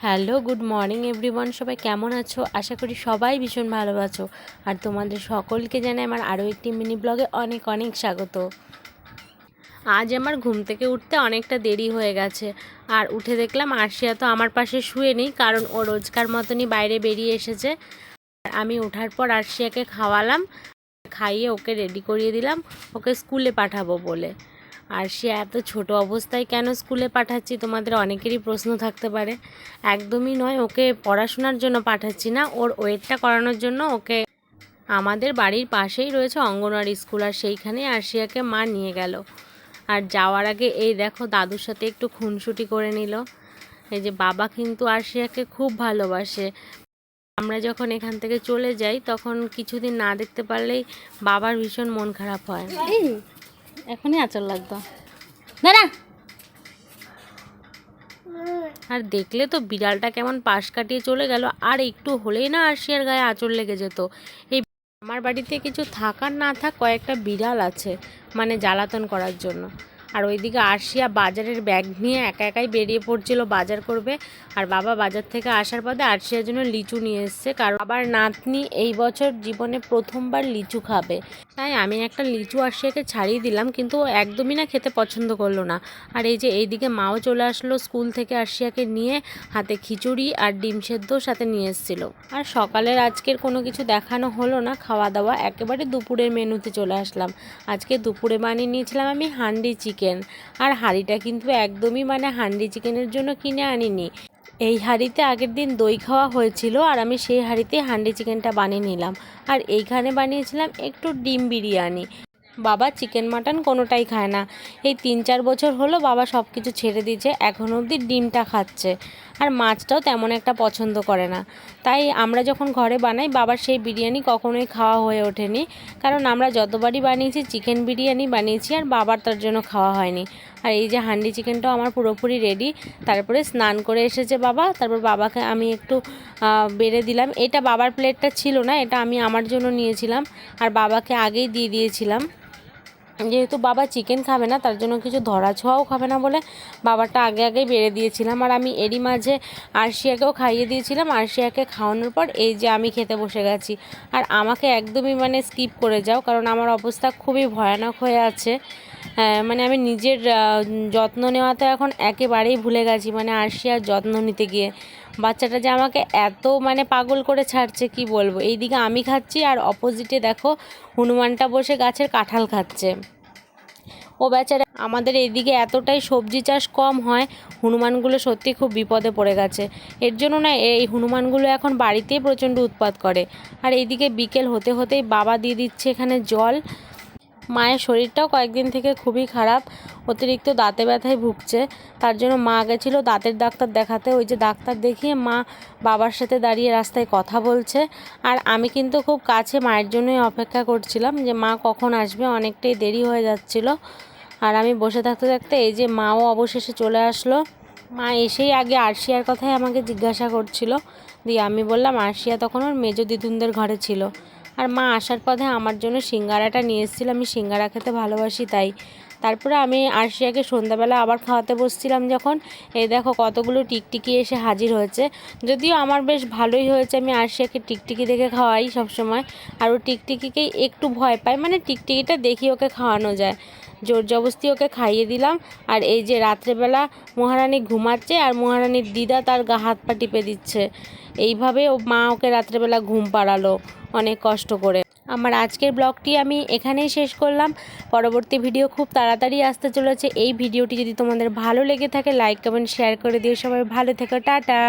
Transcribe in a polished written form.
Hello, good morning everyone. সবাই কেমন আছো? আশা করি সবাই ভীষণ ভালো আছো। আর তোমাদের সকলকে জানাই আমার আরও একটি মিনি ব্লগে অনেক অনেক স্বাগত। আজ আমার ঘুম থেকে উঠতে অনেকটা দেরি হয়ে গেছে। আর উঠে দেখলাম আরশিয়া তো আমার পাশে শুয়ে নেই, কারণ ও রোজকার মতনই বাইরে বেরিয়ে এসেছে। আমি ওঠার পর আরশিয়াকে খাওয়ালাম, খাইয়ে ওকে রেডি করিয়ে দিলাম ওকে স্কুলে পাঠাবো বলে। আর সে এত ছোট অবস্থায় কেন স্কুলে পাঠাচ্ছি তোমাদের অনেকেরই প্রশ্ন থাকতে পারে। একদমই নয়, ওকে পড়াশোনার জন্য পাঠাচ্ছি না, ওর ওয়েটটা করানোর জন্য ওকে। আমাদের বাড়ির পাশেই রয়েছে অঙ্গনওয়াড়ি স্কুল, আর সেইখানে আরশিয়াকে মা নিয়ে গেল। আর যাওয়ার আগে এই দেখো দাদুর সাথে একটু খুনসুটি করে নিল। এই যে বাবা কিন্তু আরশিয়াকে খুব ভালোবাসে। আমরা যখন এখান থেকে চলে যাই তখন কিছুদিন না দেখতে পারলেই বাবার ভীষণ মন খারাপ হয়। এখনই আঁচল লাগতো দাঁড়া। আর দেখলে তো বিড়ালটা কেমন পাশ কাটিয়ে চলে গেল, আর একটু হলেই না আরশিয়ার গায়ে আঁচড় লেগে যেত। এই আমার বাড়িতে কিছু থাকার না থাক কয়েকটা বিড়াল আছে, মানে জ্বালাতন করার জন্য। আর ওইদিকে আরশিয়া বাজারের ব্যাগ নিয়ে একা একাই বেরিয়ে পড়ছিল বাজার করবে। আর বাবা বাজার থেকে আসার পথে আরশিয়ার জন্য লিচু নিয়ে এসছে, কারণ আবার নাতনি এই বছর জীবনে প্রথমবার লিচু খাবে। তাই আমি একটা লিচু আরশিয়াকে ছাড়িয়ে দিলাম, কিন্তু ও একদমই না খেতে পছন্দ করলো না। আর এই যে এইদিকে মাও চলে আসলো স্কুল থেকে আরশিয়াকে নিয়ে, হাতে খিচুড়ি আর ডিম সেদ্ধ সাথে নিয়ে এসেছিলো। আর সকালের আজকের কোনো কিছু দেখানো হলো না, খাওয়া দাওয়া একেবারে দুপুরের মেনুতে চলে আসলাম। আজকে দুপুরে বানিয়ে নিয়েছিলাম আমি হান্ডি চিকেন। আর হাঁড়িটা কিন্তু একদমই মানে হান্ডি চিকেনের জন্য কিনে আনিনি, এই হাঁড়িতে আগের দিন দই খাওয়া হয়েছিল, আর আমি সেই হাঁড়িতে হান্ডি চিকেনটা বানিয়ে নিলাম। আর এইখানে বানিয়েছিলাম একটু ডিম বিরিয়ানি। বাবা চিকেন মাটন কোনোটাই খায় না, এই 3-4 বছর হলো বাবা সব কিছু ছেড়ে দিয়েছে, এখন অবধি ডিমটা খাচ্ছে। আর মাছটাও তেমন একটা পছন্দ করে না। তাই আমরা যখন ঘরে বানাই বাবার সেই বিরিয়ানি কখনোই খাওয়া হয়ে ওঠেনি, কারণ আমরা যতবারই বানিয়েছি চিকেন বিরিয়ানি বানিয়েছি, আর বাবার তার জন্য খাওয়া হয়নি। আর এই যে হান্ডি চিকেনটাও আমার পুরোপুরি রেডি। তারপরে স্নান করে এসেছে বাবা, তারপর বাবাকে আমি একটু বেড়ে দিলাম। এটা বাবার প্লেটটা ছিল না, এটা আমি আমার জন্য নিয়েছিলাম, আর বাবাকে আগেই দিয়ে দিয়েছিলাম। যেহেতু বাবা চিকেন খাবে না, তার জন্য কিছু ধরা ছোঁয়াও খাবে না বলে বাবারটা আগেই বেড়ে দিয়েছিলাম। আর আমি এরই মাঝে আরশিয়াকেও খাইয়ে দিয়েছিলাম। আরশিয়াকে খাওয়ানোর পর এই যে আমি খেতে বসে গেছি। আর আমাকে একদমই মানে স্কিপ করে যাও, কারণ আমার অবস্থা খুবই ভয়ানক হয়ে আছে। মানে আমি নিজের যত্ন নেওয়াতে এখন একেবারেই ভুলে গেছি, মানে আরশিয়ার যত্ন নিতে গিয়ে বাচ্চাটা যে আমাকে এত মানে পাগল করে ছাড়ছে কি বলবো। এইদিকে আমি খাচ্ছি, আর অপোজিটে দেখো হনুমানটা বসে গাছের কাঁঠাল খাচ্ছে। ও বেচারা, আমাদের এইদিকে এতটাই সবজি চাষ কম হয়, হনুমানগুলো সত্যি খুব বিপদে পড়ে গেছে। এর জন্য না এই হনুমানগুলো এখন বাড়িতেই প্রচণ্ড উৎপাত করে। আর এইদিকে বিকেল হতে হতেই বাবা দিয়ে দিচ্ছে এখানে জল। মায়ের শরীরটাও কয়েকদিন থেকে খুবই খারাপ, অতিরিক্ত দাঁতে ব্যথায় ভুগছে। তার জন্য মা গেছিল দাঁতের ডাক্তার দেখাতে। ওই যে ডাক্তার দেখিয়ে মা বাবার সাথে দাঁড়িয়ে রাস্তায় কথা বলছে। আর আমি কিন্তু খুব কাছে মায়ের জন্যই অপেক্ষা করছিলাম যে মা কখন আসবে, অনেকটাই দেরি হয়ে যাচ্ছিল। আর আমি বসে থাকতে থাকতে এই যে মাও অবশেষে চলে আসলো। মা এসেই আগে আরশিয়ার কথাই আমাকে জিজ্ঞাসা করছিল, দিয়ে আমি বললাম আরশিয়া তখন ওর মেজো দিদুনদের ঘরে ছিল। আর মা আসার পথে আমার জন্য সিঙ্গারাটা নিয়ে এসেছিল, আমি সিঙ্গারা খেতে ভালোবাসি তাই। তারপরে আমি আরশিয়াকে সন্ধ্যাবেলা আবার খাওয়াতে বসছিলাম যখন, এই দেখো কতগুলো টিকটিকি এসে হাজির হয়েছে। যদিও আমার বেশ ভালোই হয়েছে, আমি আরশিয়াকে টিকটিকি দেখে খাওয়াই সবসময়। আর ও টিকটিকিকেই একটু ভয় পায়, মানে টিকটিকিটা দেখি ওকে খাওয়ানো যায়, জোর জবরদস্তি ওকে খাইয়ে দিলাম। আর এই যে রাত্রেবেলা মহারানী ঘুমাচ্ছে, আর মহারানীর দিদা তার হাত পা টিপে দিচ্ছে। এইভাবে ও মা ওকে রাত্রেবেলা ঘুম পাড়ালো অনেক কষ্ট করে। আমার আজকের ব্লগটি আমি এখানেই শেষ করলাম। পরবর্তী ভিডিও খুব তাড়াতাড়ি আসতে চলেছে। এই ভিডিওটি যদি তোমাদের ভালো লেগে থাকে লাইক কমেন্ট শেয়ার করে দিও। সবাই ভালো থেকো, টাটা।